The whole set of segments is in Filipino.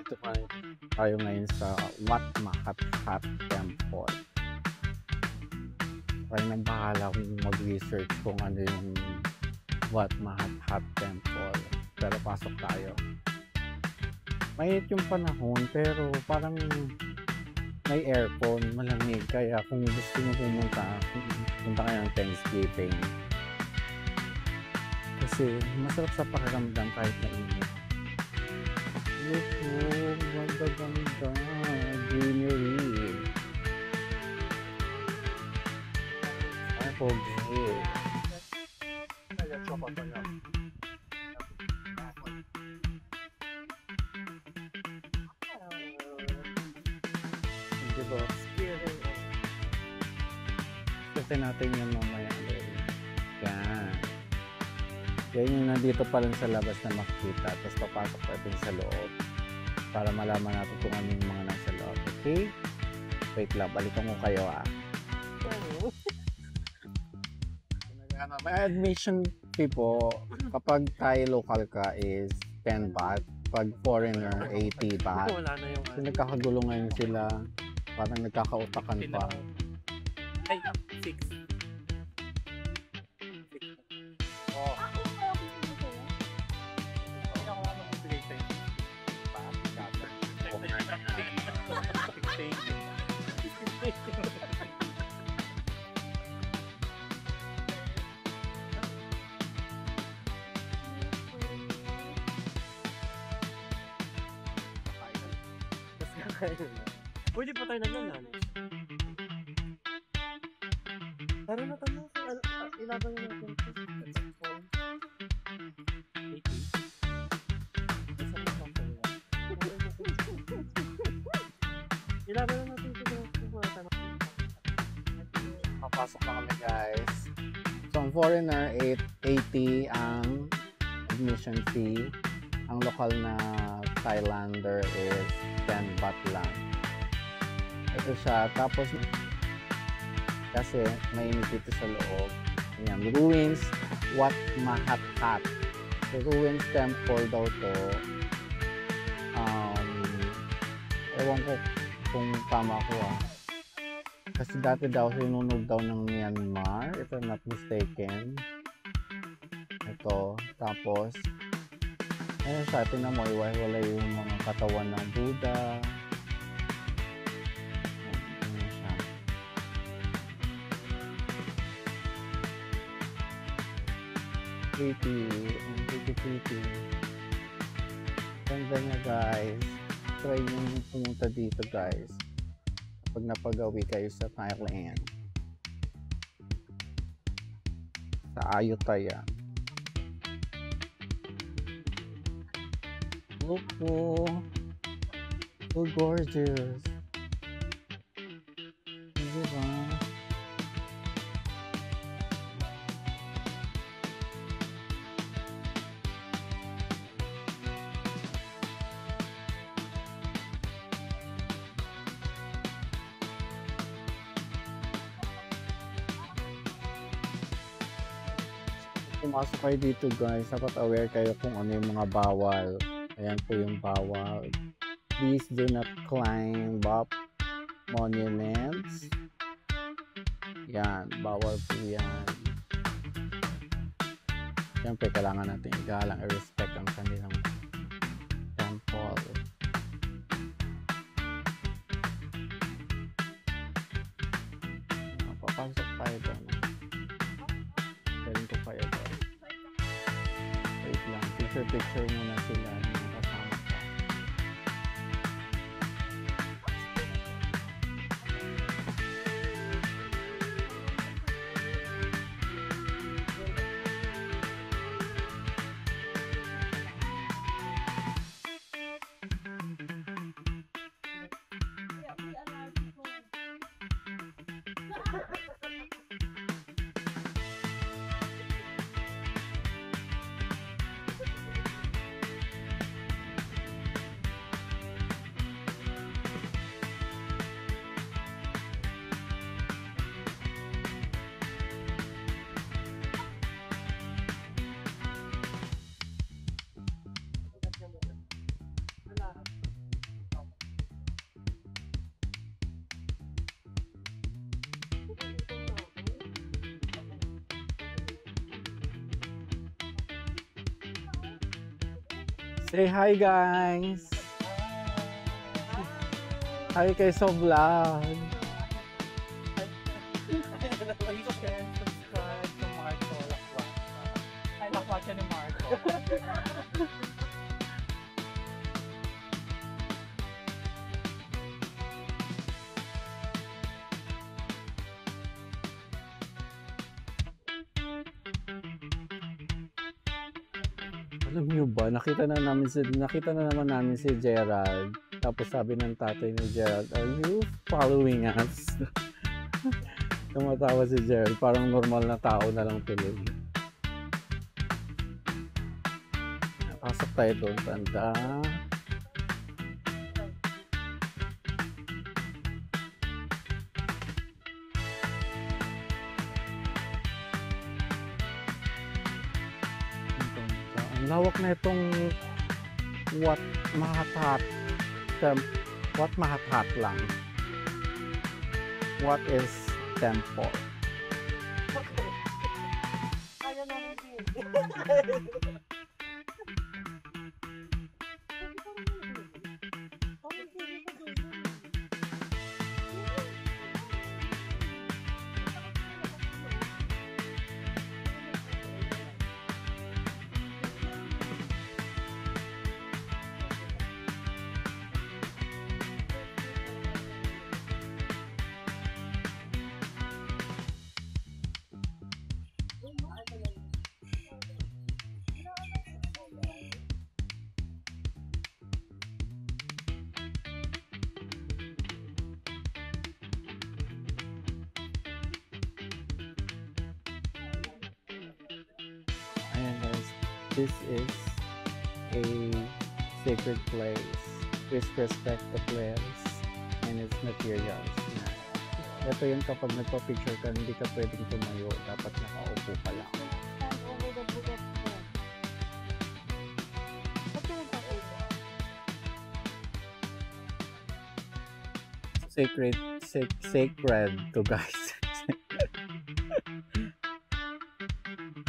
Nandito tayo ngayon sa Wat Mahat Temple. Tayo nang bahala kung mag-research kung ano yung Wat Mahat Temple. Pero pasok tayo. Mainit yung panahon pero parang may aircon, malamig. Kaya kung gusto mo pumunta kayo ng Thanksgiving. Kasi masarap sa pakiramdam kahit mainit. Ganda, greenery. Ay, pogi. Diba? Kasi natin yung mamaya. Yan. Yan yung nandito pa lang sa labas na makikita. Tapos papasok natin sa loob para malaman natin kung ano yung mga nasa loob. Okay? Wait lang, balikan ko kayo May admission fee po kapag tayo local ka is 10 baht. Pag foreigner, 80 baht. So nagkakagulo ngayon sila. Parang nagkakautakan pa. Ay, 6. Pwede pa tayo naglalan. Tara na tayo. Ilaban na natin. Ilaban na natin ito. Papasok na kami guys. So ang foreigner, 880 ang admission fee. Ang local na Thailander is 10 baht lang. Ito siya. Tapos kasi mainit dito sa loob. Ayan, ruins Wat Mahat. So ruins temple daw to. Ewan ko kung tama ko Kasi dati daw sinunog daw ng Myanmar, if I'm not mistaken. Ito. Tapos ayun sa atin na mo, iwala yung mga katawan ng Buddha. Ayun siya. Pretty. Ganda niya guys. Try nyo pumunta dito guys. Pag napagawi kayo sa Thailand. Sa Ayutthaya. Look po. So gorgeous. Diba? Pumasok kayo dito guys, dapat aware kayo kung ano yung mga bawal. Ayan po yung bawal. Please do not climb up monuments. Yan, bawal po yan. Siyempre, kailangan natin igalang, i-respect ang kanilang temple. Papasok tayo doon. Galing ko kayo doon. Wait lang, picture muna sila. Say hi guys! Hi kay Vlog! Please share and subscribe to Marco Lakwat. Ay, Lakwat siya ni Marco. Alam niyo ba, nakita na naman namin si Gerald. Tapos sabi ng tatay ni Gerald, "Are you following us?" Tumatawa si Gerald, parang normal na tao na lang tuloy. Pasok tayo doon, tanda. Ang lawak na itong Wat Mahathat lang. What is temple? Kaya namin din. Ayan guys, this is a sacred place. Please respect the place and its materials. Ito yun, kapag nagpa-picture ka, hindi ka pwedeng tumayo. Dapat nakaupo ka lang. Sacred to guys.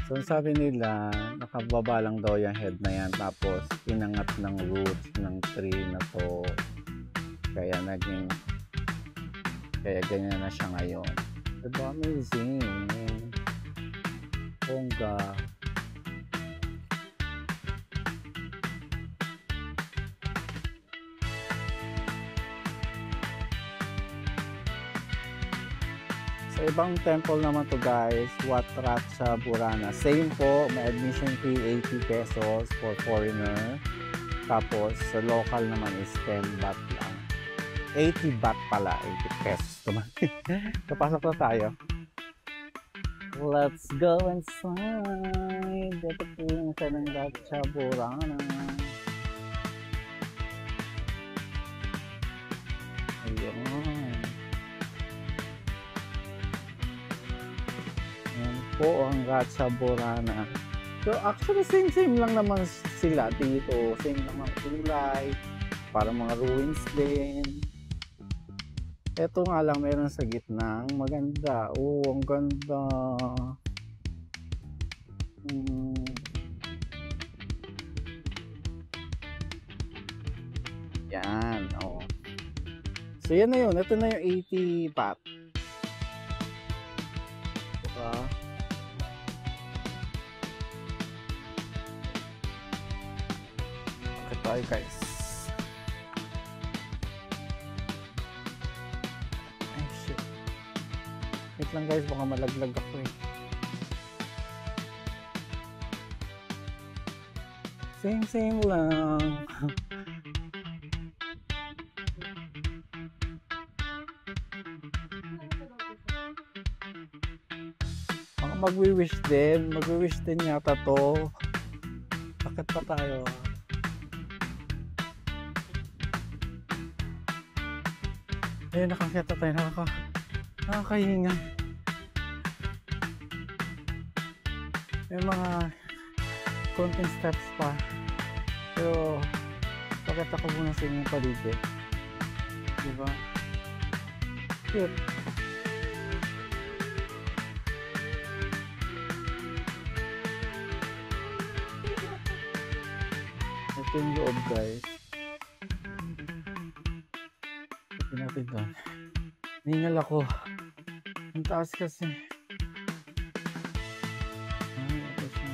So, sabi nila, nakababa lang daw yung head na yan. Tapos, inangat ng roots ng tree na to. Kaya ganyan na siya ngayon. Diba? Amazing. Bongga. Sa ibang temple naman to guys, Wat Ratchaburana. Same po, may admission fee 80 pesos for foreigner. Tapos sa local naman is 10 baht lang. 80 baht pala, 80 pesos naman. Kapasok na tayo. Let's go inside. Ito po yung isa ng Ratchaburana. Ayun. Po ang Ratchaburana. So actually same lang naman sila dito. Same lang ang kulay. Parang mga ruins din. Ito nga lang meron sa gitna. Maganda. Oh, ang ganda. Yan. Oh. So yan na yun. Ito na yung 80 baht. Diba? Tayo guys. Ay shit. Wait lang guys, baka malaglag ako eh. Same lang. Baka magwi-wish din yata to. Bakit pa tayo? Ayun, nakakita tayo, nakakahinga. May mga konting steps pa. Pero, pakita ko muna sa inyo paligid. Diba? Cute. Ito yung loob, guys. Ito natin doon. Ningal ako. Ang taas kasi. Ito siya.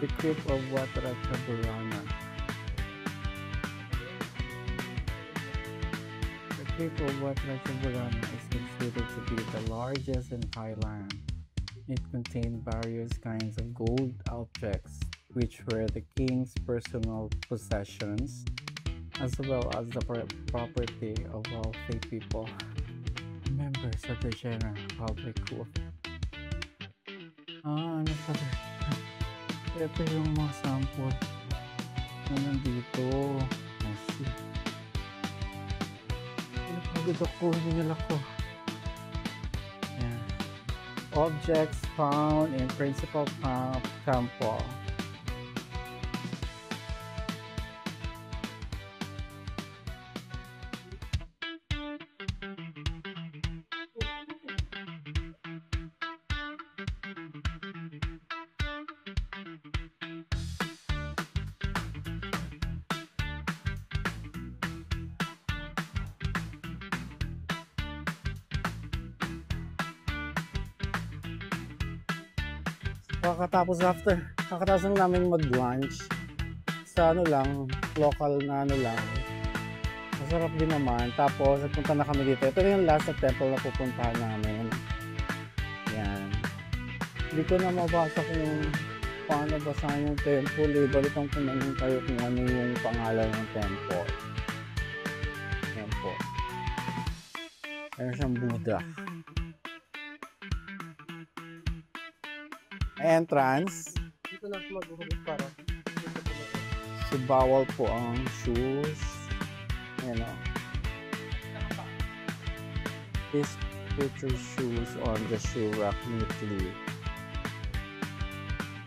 The Crypt of Wat Ratchaborana. The Crypt of Wat Ratchaborana is considered to be the largest in Thailand. It contained various kinds of gold objects, which were the king's personal possessions, as well as the property of wealthy people, members of the general public who... ano pala? Ito yung mga sample na nandito. Kasi pinapagod ako, hingal ako. Yan. Objects found in principal temple. Kakatapos lang namin mag-lunch sa local na lang. Masarap din naman. Tapos nagpunta na kami dito. Ito yung last na temple na pupuntahan namin. Yan. Hindi ko na mabasa kung paano basahin yung temple. Balitan ko na lang kayo kung ano yung pangalan ng temple. Yan po. Meron siyang Buddha. Entrance. Dito lang mag-uhulog para. So, bawal po ang shoes. Ayan o. Please put your shoes on the shoe rack neatly.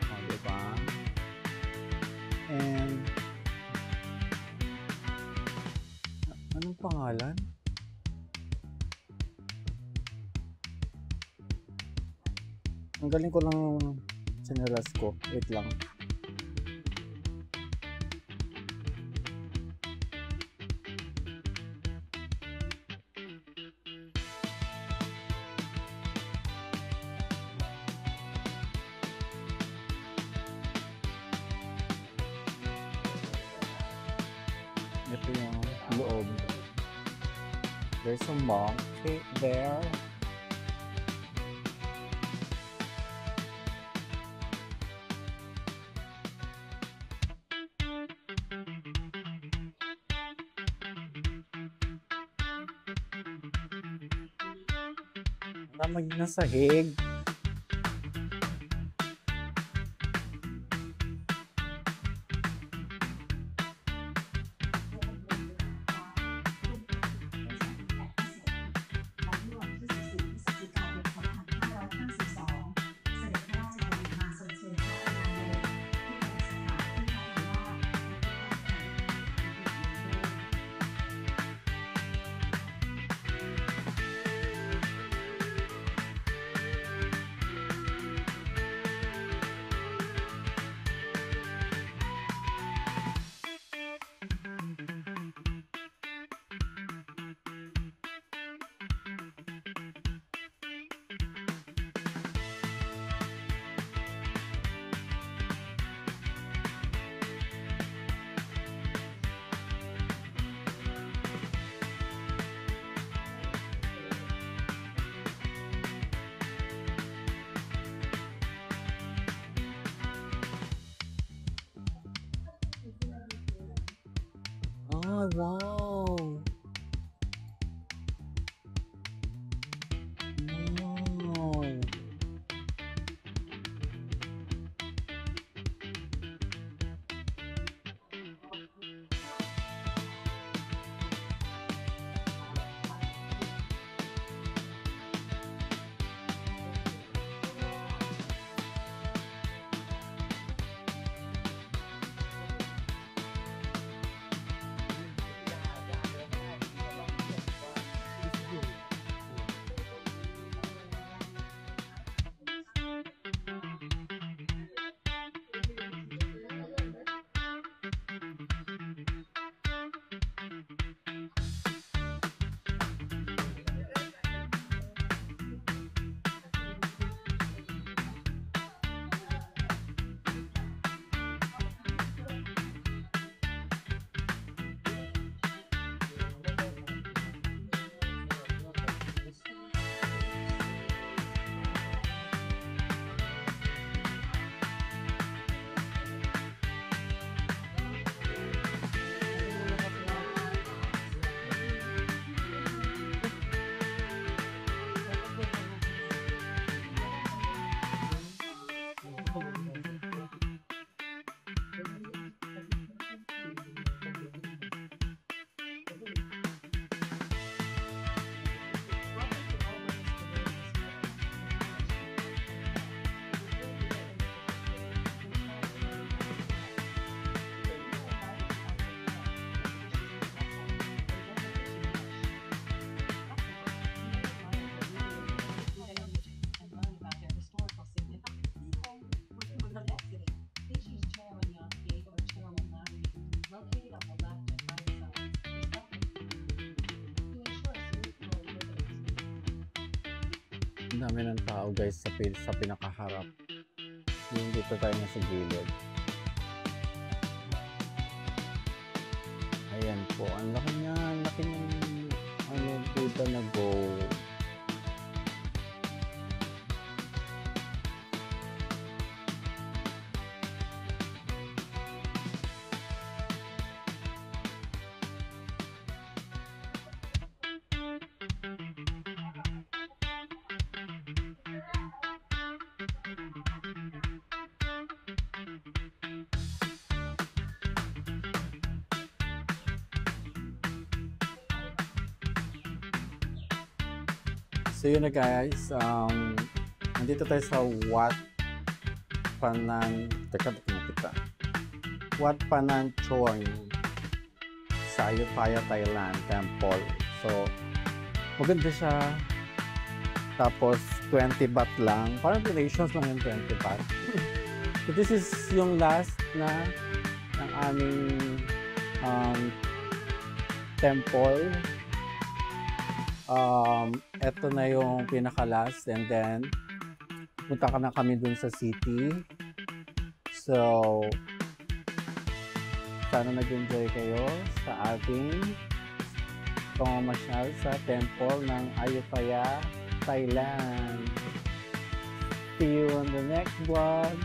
O, diba? And anong pangalan? Ang galing ko lang sinaras ko. Wait lang. Ito yung loob. There's a monk there. Mag na sahig. Oh, wow. Wow. Ang dami ng tao guys sa pinakaharap. Yung dito tayo na sa gilid. Ayan po, ang laki niya, ang laki ng Buddha na go. So yun na guys, nandito tayo sa Wat Phanan Chon sa Ayutthaya, Thailand Temple. So maganda siya. Tapos 20 baht lang. Parang donations lang yung 20 baht. So this is yung last na ng aming temple. Eto na yung pinaka-last, and then punta ka na kami dun sa city. So sana nag-enjoy kayo sa ating pamamasyal sa temple ng Ayutthaya, Thailand. See you on the next vlog.